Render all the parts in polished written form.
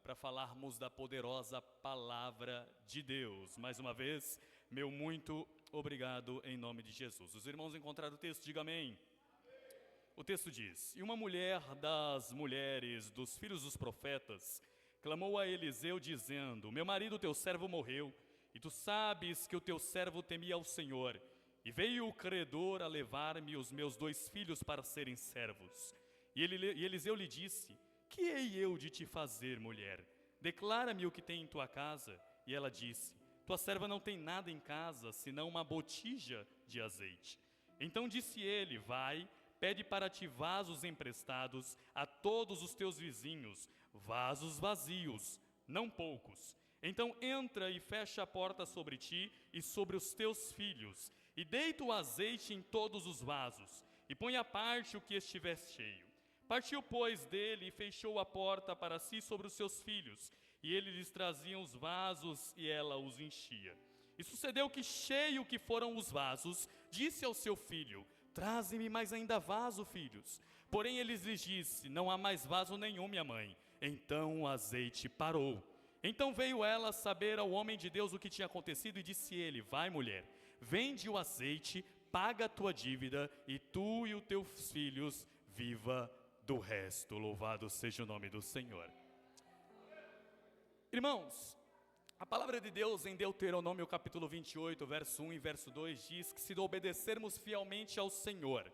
para falarmos da poderosa palavra de Deus. Mais uma vez, meu muito obrigado em nome de Jesus. Os irmãos encontraram o texto, diga amém. O texto diz: E uma mulher das mulheres dos filhos dos profetas clamou a Eliseu dizendo: Meu marido, teu servo, morreu, e tu sabes que o teu servo temia ao Senhor. E veio o credor a levar-me os meus 2 filhos para serem servos. E Eliseu lhe disse: Que hei eu de te fazer, mulher? Declara-me o que tem em tua casa. E ela disse: Tua serva não tem nada em casa, senão uma botija de azeite. Então disse ele: Vai, pede para ti vasos emprestados a todos os teus vizinhos, vasos vazios, não poucos. Então entra e fecha a porta sobre ti e sobre os teus filhos, e deita o azeite em todos os vasos, e põe à parte o que estiver cheio. Partiu, pois, dele e fechou a porta para si sobre os seus filhos, e ele lhes trazia os vasos e ela os enchia. E sucedeu que, cheio que foram os vasos, disse ao seu filho: Traze-me mais ainda vaso, filhos. Porém ele lhes disse: Não há mais vaso nenhum, minha mãe. Então o azeite parou. Então veio ela saber ao homem de Deus o que tinha acontecido, e disse ele: Vai, mulher, vende o azeite, paga a tua dívida, e tu e os teus filhos viva do resto. Louvado seja o nome do Senhor. Irmãos, a palavra de Deus em Deuteronômio capítulo 28, verso 1 e verso 2 diz que se obedecermos fielmente ao Senhor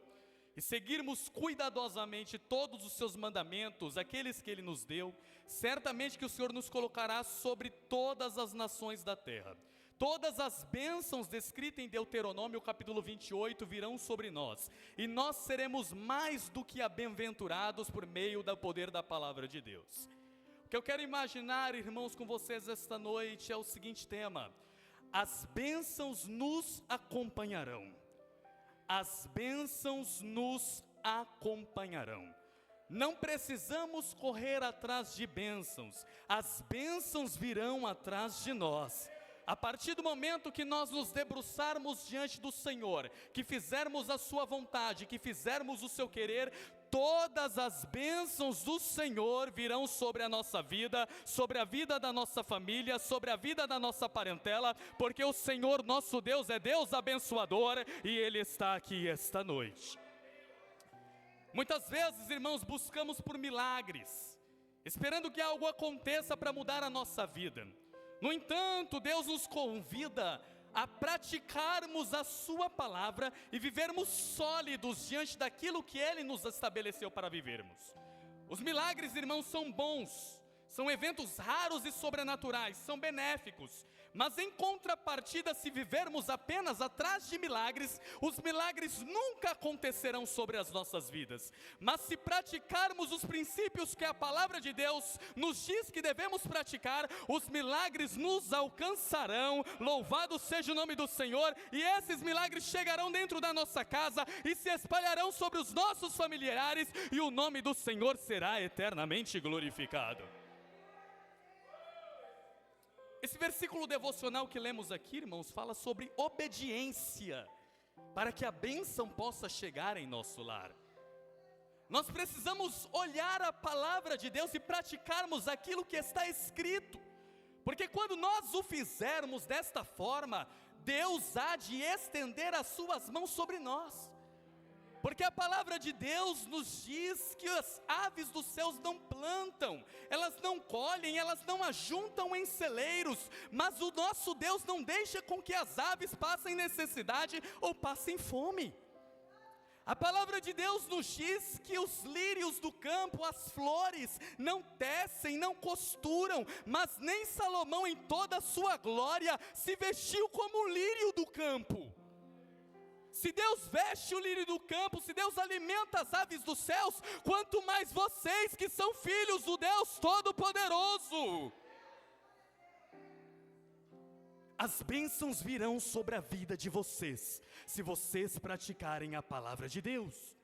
e seguirmos cuidadosamente todos os seus mandamentos, aqueles que Ele nos deu, certamente que o Senhor nos colocará sobre todas as nações da terra. Todas as bênçãos descritas em Deuteronômio capítulo 28 virão sobre nós, e nós seremos mais do que bem-aventurados por meio do poder da palavra de Deus. O que eu quero imaginar, irmãos, com vocês esta noite é o seguinte tema: as bênçãos nos acompanharão. As bênçãos nos acompanharão. Não precisamos correr atrás de bênçãos, as bênçãos virão atrás de nós. A partir do momento que nós nos debruçarmos diante do Senhor, que fizermos a sua vontade, que fizermos o seu querer, todas as bênçãos do Senhor virão sobre a nossa vida, sobre a vida da nossa família, sobre a vida da nossa parentela, porque o Senhor nosso Deus é Deus abençoador e Ele está aqui esta noite. Muitas vezes, irmãos, buscamos por milagres, esperando que algo aconteça para mudar a nossa vida. No entanto, Deus nos convida a praticarmos a sua palavra e vivermos sólidos diante daquilo que Ele nos estabeleceu para vivermos. Os milagres, irmãos, são bons, são eventos raros e sobrenaturais, são benéficos, mas em contrapartida, se vivermos apenas atrás de milagres, os milagres nunca acontecerão sobre as nossas vidas. Mas se praticarmos os princípios que a palavra de Deus nos diz que devemos praticar, os milagres nos alcançarão. Louvado seja o nome do Senhor, e esses milagres chegarão dentro da nossa casa e se espalharão sobre os nossos familiares, e o nome do Senhor será eternamente glorificado. Esse versículo devocional que lemos aqui, irmãos, fala sobre obediência, para que a bênção possa chegar em nosso lar. Nós precisamos olhar a palavra de Deus e praticarmos aquilo que está escrito, porque quando nós o fizermos desta forma, Deus há de estender as suas mãos sobre nós. Porque a palavra de Deus nos diz que as aves dos céus não plantam, elas não colhem, elas não ajuntam em celeiros, mas o nosso Deus não deixa com que as aves passem necessidade ou passem fome. A palavra de Deus nos diz que os lírios do campo, as flores, não tecem, não costuram, mas nem Salomão em toda a sua glória se vestiu como o lírio do campo. Se Deus veste o lírio do campo, se Deus alimenta as aves dos céus, quanto mais vocês que são filhos do Deus Todo-Poderoso. As bênçãos virão sobre a vida de vocês, se vocês praticarem a palavra de Deus.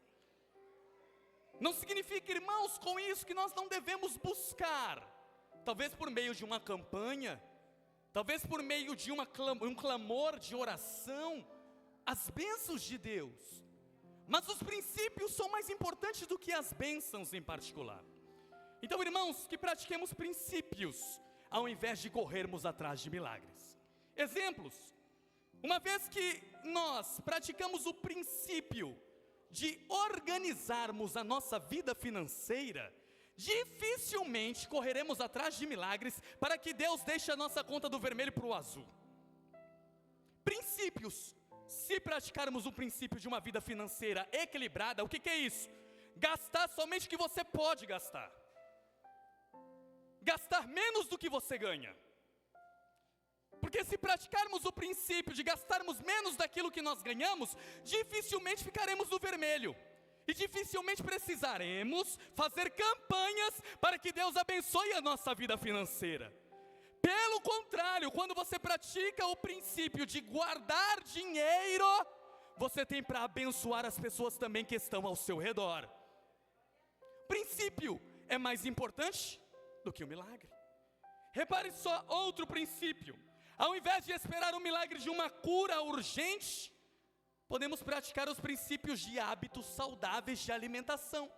Não significa, irmãos, com isso que nós não devemos buscar, talvez por meio de uma campanha, talvez por meio de um clamor de oração, as bênçãos de Deus. Mas os princípios são mais importantes do que as bênçãos em particular. Então, irmãos, que pratiquemos princípios, ao invés de corrermos atrás de milagres. Exemplos: uma vez que nós praticamos o princípio de organizarmos a nossa vida financeira, dificilmente correremos atrás de milagres para que Deus deixe a nossa conta do vermelho para o azul. Princípios. Se praticarmos o princípio de uma vida financeira equilibrada, o que é isso? Gastar somente o que você pode gastar. Gastar menos do que você ganha. Porque se praticarmos o princípio de gastarmos menos daquilo que nós ganhamos, dificilmente ficaremos no vermelho. E dificilmente precisaremos fazer campanhas para que Deus abençoe a nossa vida financeira. Pelo contrário, quando você pratica o princípio de guardar dinheiro, você tem para abençoar as pessoas também que estão ao seu redor. Princípio é mais importante do que o milagre. Repare só outro princípio. Ao invés de esperar o milagre de uma cura urgente, podemos praticar os princípios de hábitos saudáveis de alimentação.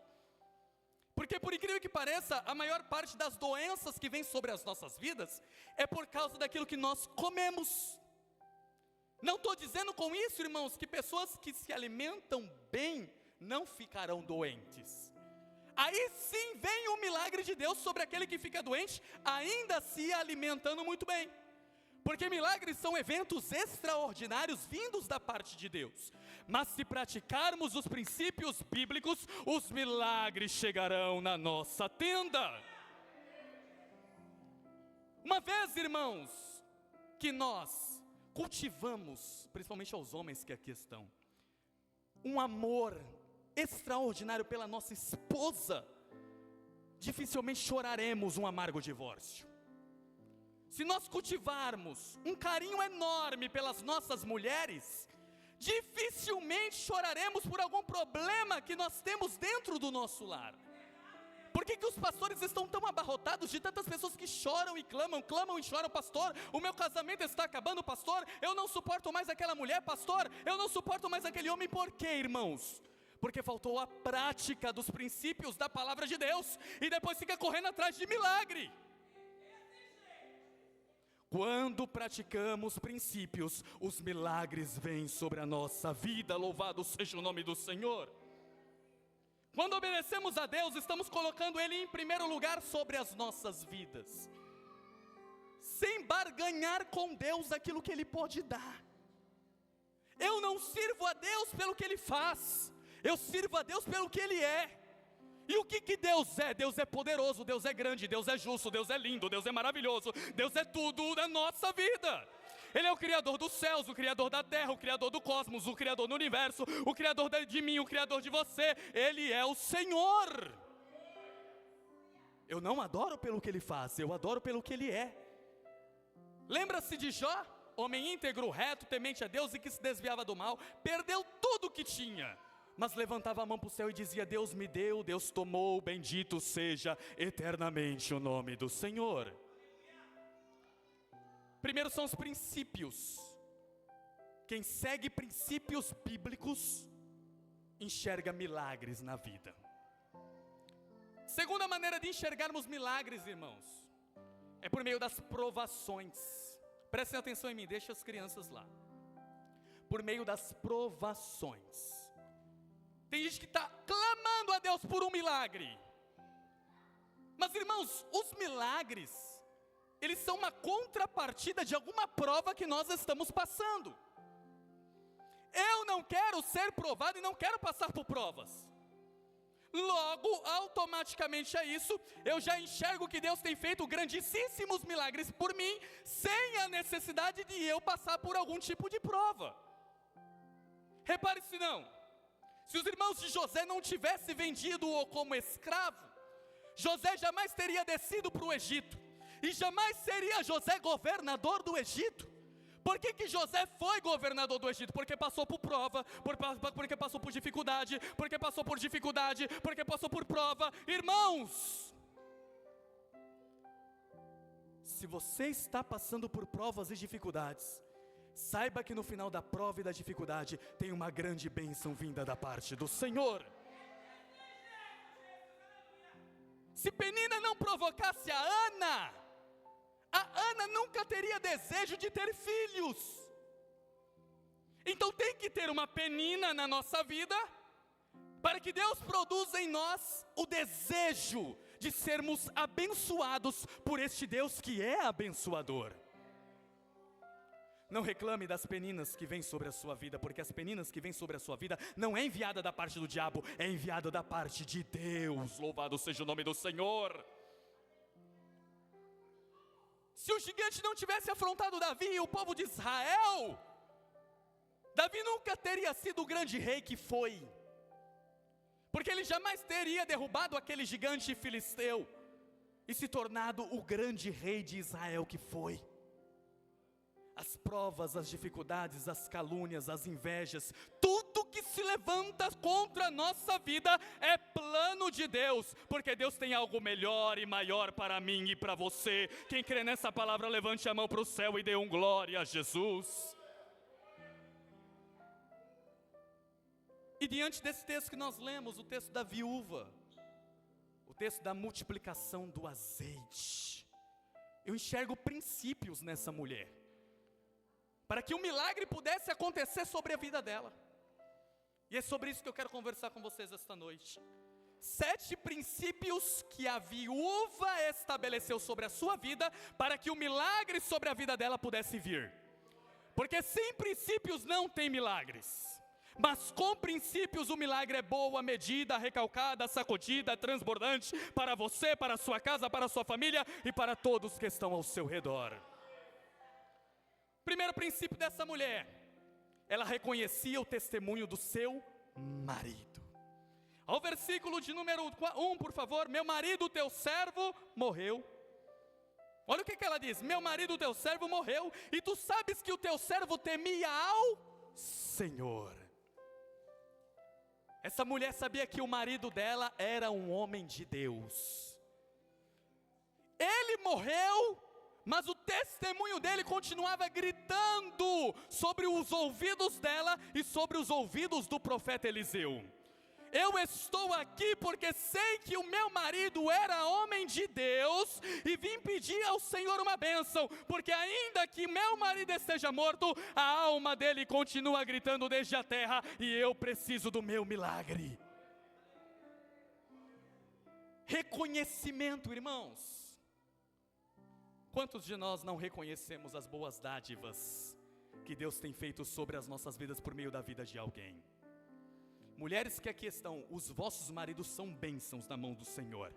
Porque, por incrível que pareça, a maior parte das doenças que vêm sobre as nossas vidas é por causa daquilo que nós comemos. Não estou dizendo com isso, irmãos, que pessoas que se alimentam bem não ficarão doentes. Aí sim vem o milagre de Deus sobre aquele que fica doente, ainda se alimentando muito bem. Porque milagres são eventos extraordinários vindos da parte de Deus. Mas se praticarmos os princípios bíblicos, os milagres chegarão na nossa tenda. Uma vez, irmãos, que nós cultivamos, principalmente aos homens que aqui estão, um amor extraordinário pela nossa esposa, dificilmente choraremos um amargo divórcio. Se nós cultivarmos um carinho enorme pelas nossas mulheres, dificilmente choraremos por algum problema que nós temos dentro do nosso lar. Por que os pastores estão tão abarrotados de tantas pessoas que choram e clamam e choram? Pastor, o meu casamento está acabando, pastor, eu não suporto mais aquela mulher, pastor, eu não suporto mais aquele homem. Por quê, irmãos? Porque faltou a prática dos princípios da palavra de Deus, e depois fica correndo atrás de milagre. Quando praticamos princípios, os milagres vêm sobre a nossa vida, louvado seja o nome do Senhor. Quando obedecemos a Deus, estamos colocando Ele em primeiro lugar sobre as nossas vidas, sem barganhar com Deus aquilo que Ele pode dar. Eu não sirvo a Deus pelo que Ele faz, eu sirvo a Deus pelo que Ele é. E o que Deus é? Deus é poderoso, Deus é grande, Deus é justo, Deus é lindo, Deus é maravilhoso, Deus é tudo na nossa vida. Ele é o Criador dos céus, o Criador da terra, o Criador do cosmos, o Criador do universo, o Criador de mim, o Criador de você. Ele é o Senhor. Eu não adoro pelo que Ele faz, eu adoro pelo que Ele é. Lembra-se de Jó? Homem íntegro, reto, temente a Deus e que se desviava do mal, perdeu tudo o que tinha, mas levantava a mão para o céu e dizia: Deus me deu, Deus tomou, bendito seja eternamente o nome do Senhor. Primeiro são os princípios. Quem segue princípios bíblicos enxerga milagres na vida. Segunda maneira de enxergarmos milagres, irmãos, é por meio das provações. Prestem atenção em mim, deixa as crianças lá. Por meio das provações. Tem gente que está clamando a Deus por um milagre. Mas, irmãos, os milagres, eles são uma contrapartida de alguma prova que nós estamos passando. Eu não quero ser provado e não quero passar por provas. Logo, automaticamente a isso, eu já enxergo que Deus tem feito grandíssimos milagres por mim, sem a necessidade de eu passar por algum tipo de prova. Repare se não. Se os irmãos de José não tivessem vendido-o como escravo, José jamais teria descido para o Egito, e jamais seria José governador do Egito. Por que José foi governador do Egito? Porque passou por prova, porque passou por dificuldade, porque passou por prova. Irmãos, se você está passando por provas e dificuldades, saiba que no final da prova e da dificuldade tem uma grande bênção vinda da parte do Senhor. Se Penina provocasse a Ana nunca teria desejo de ter filhos. Então tem que ter uma Penina na nossa vida, para que Deus produza em nós o desejo de sermos abençoados por este Deus que é abençoador. Não reclame das peninas que vêm sobre a sua vida, porque as peninas que vêm sobre a sua vida não é enviada da parte do diabo, é enviada da parte de Deus. Louvado seja o nome do Senhor. Se o gigante não tivesse afrontado Davi e o povo de Israel, Davi nunca teria sido o grande rei que foi, porque ele jamais teria derrubado aquele gigante filisteu e se tornado o grande rei de Israel que foi. As provas, as dificuldades, as calúnias, as invejas, tudo que se levanta contra a nossa vida é plano de Deus, porque Deus tem algo melhor e maior para mim e para você. Quem crê nessa palavra, levante a mão para o céu e dê um glória a Jesus. E diante desse texto que nós lemos, o texto da viúva, o texto da multiplicação do azeite, eu enxergo princípios nessa mulher, para que um milagre pudesse acontecer sobre a vida dela. E é sobre isso que eu quero conversar com vocês esta noite. 7 princípios que a viúva estabeleceu sobre a sua vida, para que o milagre sobre a vida dela pudesse vir. Porque sem princípios não tem milagres. Mas com princípios o milagre é boa medida, recalcada, sacudida, transbordante para você, para a sua casa, para a sua família e para todos que estão ao seu redor. Primeiro princípio dessa mulher, ela reconhecia o testemunho do seu marido. Ao versículo de número 1, por favor. Meu marido, teu servo, morreu. Olha o que ela diz: meu marido, teu servo, morreu, e tu sabes que o teu servo temia ao Senhor. Essa mulher sabia que o marido dela era um homem de Deus. Ele morreu, mas o testemunho dele continuava gritando sobre os ouvidos dela e sobre os ouvidos do profeta Eliseu. Eu estou aqui porque sei que o meu marido era homem de Deus e vim pedir ao Senhor uma bênção, porque ainda que meu marido esteja morto, a alma dele continua gritando desde a terra e eu preciso do meu milagre. Reconhecimento, irmãos. Quantos de nós não reconhecemos as boas dádivas que Deus tem feito sobre as nossas vidas por meio da vida de alguém? Mulheres que aqui estão, os vossos maridos são bênçãos na mão do Senhor.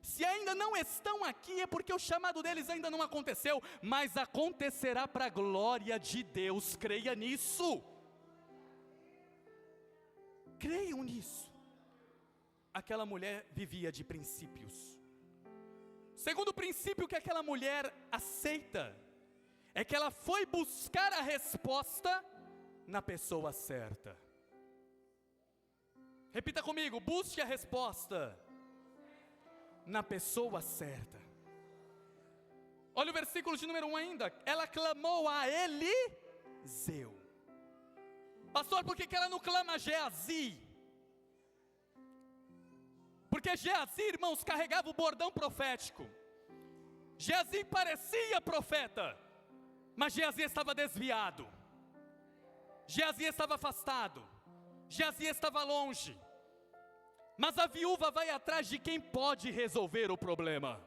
Se ainda não estão aqui é porque o chamado deles ainda não aconteceu, mas acontecerá para a glória de Deus, creia nisso. Creiam nisso. Aquela mulher vivia de princípios. Segundo princípio que aquela mulher aceita, é que ela foi buscar a resposta na pessoa certa. Repita comigo: busque a resposta na pessoa certa. Olha o versículo de número 1 ainda. Ela clamou a Eliseu. Pastor, por que ela não clama a Geazi? Porque Geazi, irmãos, carregava o bordão profético. Geazi parecia profeta, mas Geazi estava desviado. Geazi estava afastado. Geazi estava longe. Mas a viúva vai atrás de quem pode resolver o problema.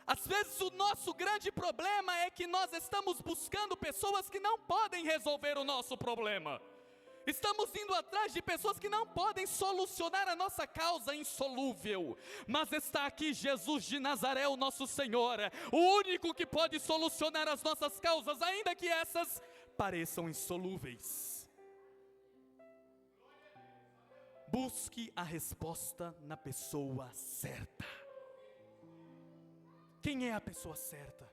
Às vezes o nosso grande problema é que nós estamos buscando pessoas que não podem resolver o nosso problema. Estamos indo atrás de pessoas que não podem solucionar a nossa causa insolúvel. Mas está aqui Jesus de Nazaré, o nosso Senhor, o único que pode solucionar as nossas causas, ainda que essas pareçam insolúveis. Busque a resposta na pessoa certa. Quem é a pessoa certa?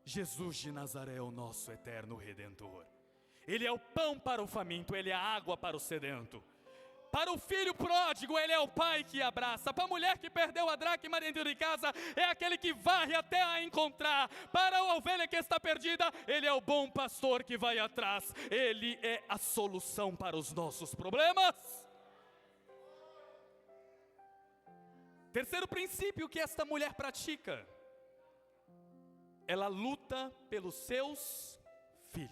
Jesus de Nazaré, o nosso eterno Redentor. Ele é o pão para o faminto, Ele é a água para o sedento. Para o filho pródigo, Ele é o pai que abraça. Para a mulher que perdeu a dracma dentro de casa, é aquele que varre até a encontrar. Para a ovelha que está perdida, Ele é o bom pastor que vai atrás. Ele é a solução para os nossos problemas. Terceiro princípio que esta mulher pratica: ela luta pelos seus filhos.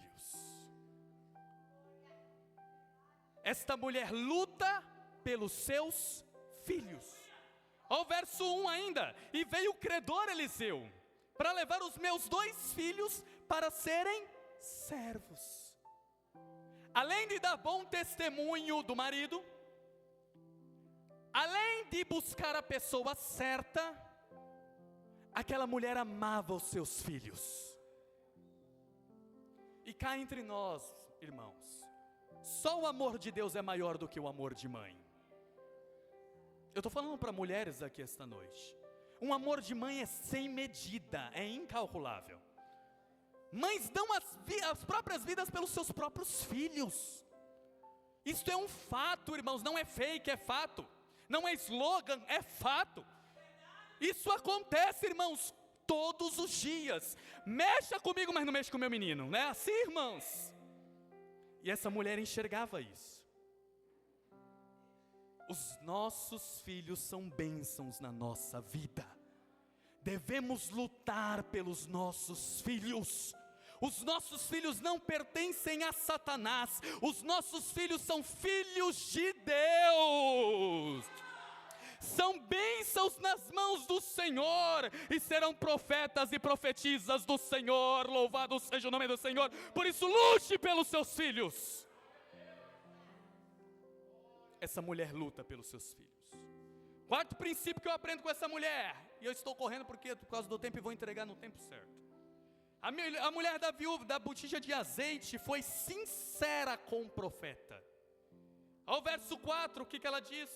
Esta mulher luta pelos seus filhos. Ao verso 1 ainda: e veio o credor Eliseu para levar os meus 2 filhos para serem servos. Além de dar bom testemunho do marido, além de buscar a pessoa certa, aquela mulher amava os seus filhos. E cá entre nós, irmãos, só o amor de Deus é maior do que o amor de mãe. Eu estou falando para mulheres aqui esta noite. Um amor de mãe é sem medida, é incalculável. Mães dão as próprias vidas pelos seus próprios filhos. Isto é um fato, irmãos, não é fake, é fato. Não é slogan, é fato. Isso acontece, irmãos, todos os dias. Mexa comigo, mas não mexe com o meu menino, não é assim, irmãos? E essa mulher enxergava isso. Os nossos filhos são bênçãos na nossa vida. Devemos lutar pelos nossos filhos. Os nossos filhos não pertencem a Satanás. Os nossos filhos são filhos de Deus. São bênçãos nas mãos do Senhor, e serão profetas e profetisas do Senhor. Louvado seja o nome do Senhor. Por isso, lute pelos seus filhos. Essa mulher luta pelos seus filhos. Quarto princípio que eu aprendo com essa mulher, e eu estou correndo porque por causa do tempo e vou entregar no tempo certo. A mulher da viúva da botija de azeite foi sincera com o profeta. Ao verso 4, o que ela diz?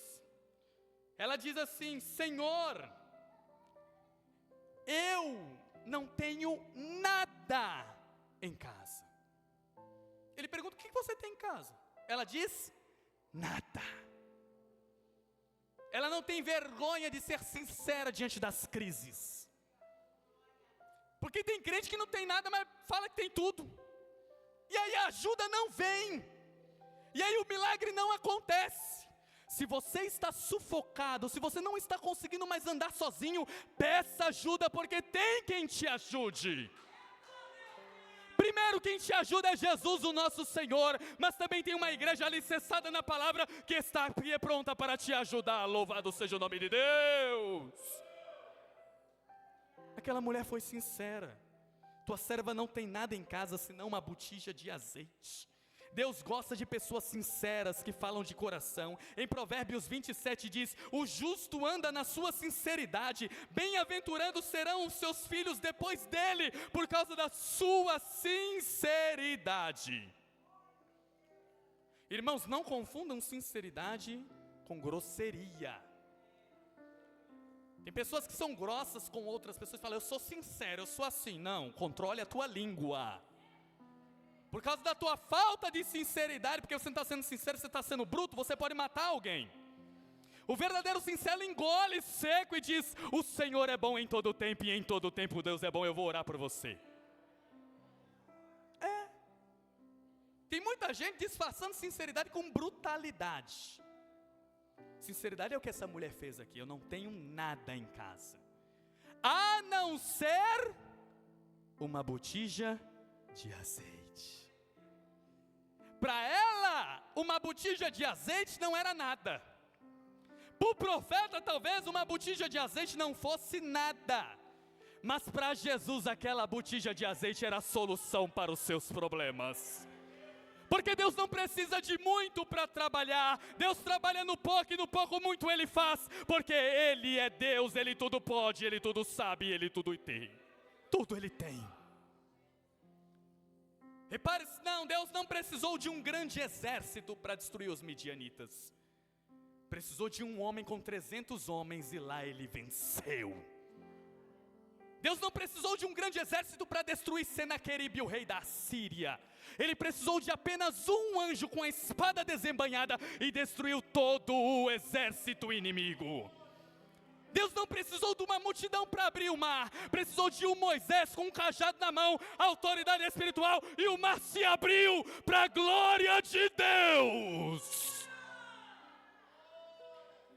Ela diz assim: Senhor, eu não tenho nada em casa. Ele pergunta: o que você tem em casa? Ela diz: nada. Ela não tem vergonha de ser sincera diante das crises. Porque tem crente que não tem nada, mas fala que tem tudo. E aí a ajuda não vem. E aí o milagre não acontece. Se você está sufocado, se você não está conseguindo mais andar sozinho, peça ajuda, porque tem quem te ajude. Primeiro quem te ajuda é Jesus, o nosso Senhor, mas também tem uma igreja alicerçada na palavra que está aqui pronta para te ajudar. Louvado seja o nome de Deus. Aquela mulher foi sincera: tua serva não tem nada em casa senão uma botija de azeite. Deus gosta de pessoas sinceras que falam de coração. Em Provérbios 27 diz: o justo anda na sua sinceridade, bem-aventurados serão os seus filhos depois dele, por causa da sua sinceridade. Irmãos, não confundam sinceridade com grosseria. Tem pessoas que são grossas com outras pessoas e falam: eu sou sincero, eu sou assim. Não, controle a tua língua. Por causa da tua falta de sinceridade, porque você não está sendo sincero, você está sendo bruto, você pode matar alguém. O verdadeiro sincero engole seco e diz: o Senhor é bom em todo o tempo, e em todo o tempo Deus é bom, eu vou orar por você. Tem muita gente disfarçando sinceridade com brutalidade. Sinceridade é o que essa mulher fez aqui: eu não tenho nada em casa, a não ser uma botija de azeite. Para ela, uma botija de azeite não era nada. Para o profeta, talvez uma botija de azeite não fosse nada. Mas para Jesus, aquela botija de azeite era a solução para os seus problemas. Porque Deus não precisa de muito para trabalhar. Deus trabalha no pouco, e no pouco muito Ele faz. Porque Ele é Deus, Ele tudo pode, Ele tudo sabe, Ele tudo tem. Tudo Ele tem. Repare, não, Deus não precisou de um grande exército para destruir os midianitas. Precisou de um homem com 300 homens, e lá ele venceu. Deus não precisou de um grande exército para destruir Senaqueribe, o rei da Síria. Ele precisou de apenas um anjo com a espada desembainhada e destruiu todo o exército inimigo. Deus não precisou de uma multidão para abrir o mar. Precisou de um Moisés com um cajado na mão, autoridade espiritual, e o mar se abriu para a glória de Deus.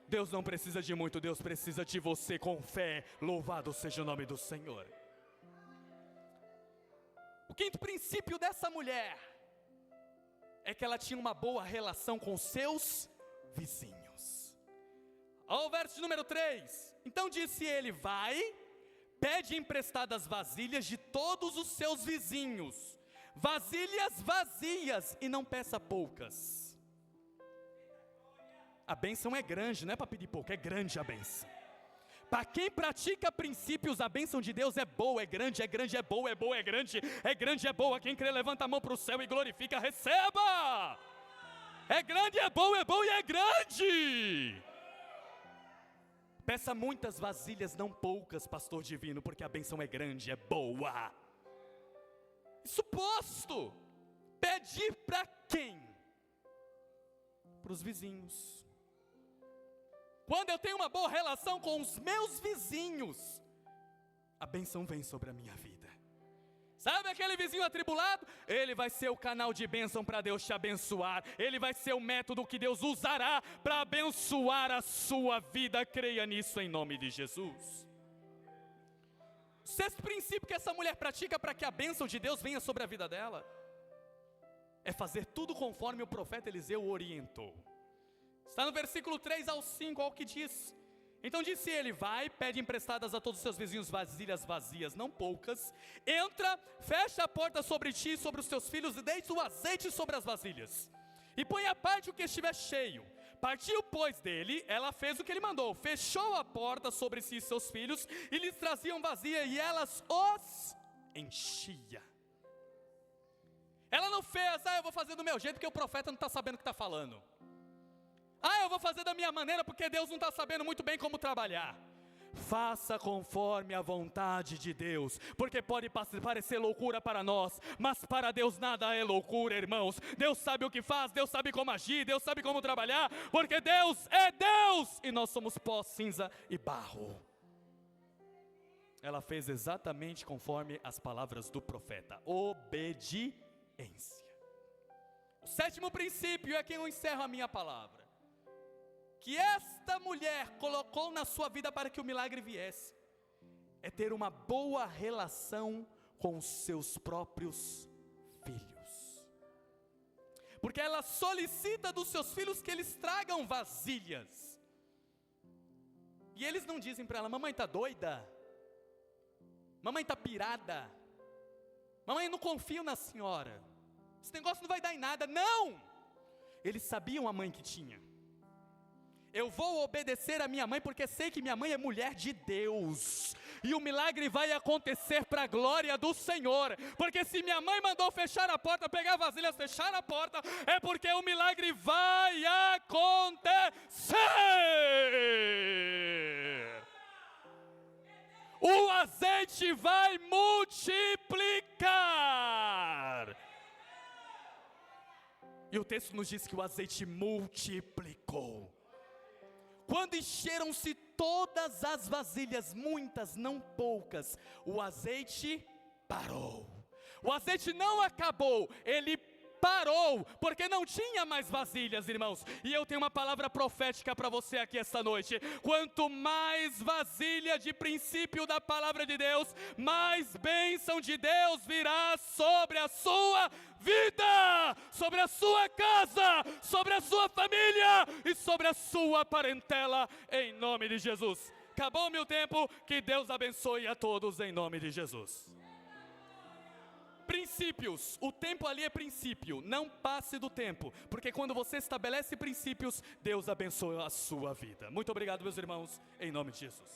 Deus não precisa de muito, Deus precisa de você com fé. Louvado seja o nome do Senhor. O quinto princípio dessa mulher é que ela tinha uma boa relação com seus vizinhos. Ao verso número 3. Então disse ele: vai, pede emprestadas vasilhas de todos os seus vizinhos, vasilhas vazias, e não peça poucas. A bênção é grande, não é para pedir pouco, é grande a bênção. Para quem pratica princípios, a bênção de Deus é boa, é grande, é grande, é boa, é boa, é grande, é grande, é boa. Quem crê, levanta a mão para o céu e glorifica, receba! É grande, é bom e é grande! Peça muitas vasilhas, não poucas, pastor divino, porque a bênção é grande, é boa. Isso posto, pedir para quem? Para os vizinhos. Quando eu tenho uma boa relação com os meus vizinhos, a bênção vem sobre a minha vida. Sabe aquele vizinho atribulado? Ele vai ser o canal de bênção para Deus te abençoar. Ele vai ser o método que Deus usará para abençoar a sua vida. Creia nisso em nome de Jesus. O sexto princípio que essa mulher pratica para que a bênção de Deus venha sobre a vida dela é fazer tudo conforme o profeta Eliseu orientou. Está no versículo 3 ao 5, olha o que diz. Então disse ele: vai, pede emprestadas a todos os seus vizinhos vasilhas vazias, não poucas. Entra, fecha a porta sobre ti e sobre os teus filhos, e deita o azeite sobre as vasilhas. E põe à parte o que estiver cheio. Partiu, pois, dele, ela fez o que ele mandou. Fechou a porta sobre si e seus filhos, e lhes traziam vazia, e elas os enchia. Ela não fez: eu vou fazer do meu jeito porque o profeta não está sabendo o que está falando. Eu vou fazer da minha maneira porque Deus não está sabendo muito bem como trabalhar. Faça conforme a vontade de Deus, porque pode parecer loucura para nós, mas para Deus nada é loucura, irmãos. Deus sabe o que faz, Deus sabe como agir, Deus sabe como trabalhar, porque Deus é Deus e nós somos pó, cinza e barro. Ela fez exatamente conforme as palavras do profeta: obediência. O sétimo princípio é que eu encerro a minha palavra, que esta mulher colocou na sua vida para que o milagre viesse, é ter uma boa relação com os seus próprios filhos. Porque ela solicita dos seus filhos que eles tragam vasilhas. E eles não dizem para ela: mamãe está doida? Mamãe está pirada? Mamãe, eu não confio na senhora, esse negócio não vai dar em nada. Não! Eles sabiam a mãe que tinha. Eu vou obedecer a minha mãe porque sei que minha mãe é mulher de Deus, e o milagre vai acontecer para a glória do Senhor. Porque se minha mãe mandou fechar a porta, pegar vasilhas, fechar a porta, é porque o milagre vai acontecer. O azeite vai multiplicar. E o texto nos diz que o azeite multiplicou. Quando encheram-se todas as vasilhas, muitas, não poucas, o azeite parou. O azeite não acabou, ele parou, porque não tinha mais vasilhas, irmãos. E eu tenho uma palavra profética para você aqui esta noite: quanto mais vasilha de princípio da palavra de Deus, mais bênção de Deus virá sobre a sua vida, sobre a sua casa, sobre a sua família e sobre a sua parentela, em nome de Jesus. Acabou o meu tempo, que Deus abençoe a todos em nome de Jesus. Princípios, o tempo ali é princípio, não passe do tempo, porque quando você estabelece princípios, Deus abençoa a sua vida. Muito obrigado, meus irmãos, em nome de Jesus.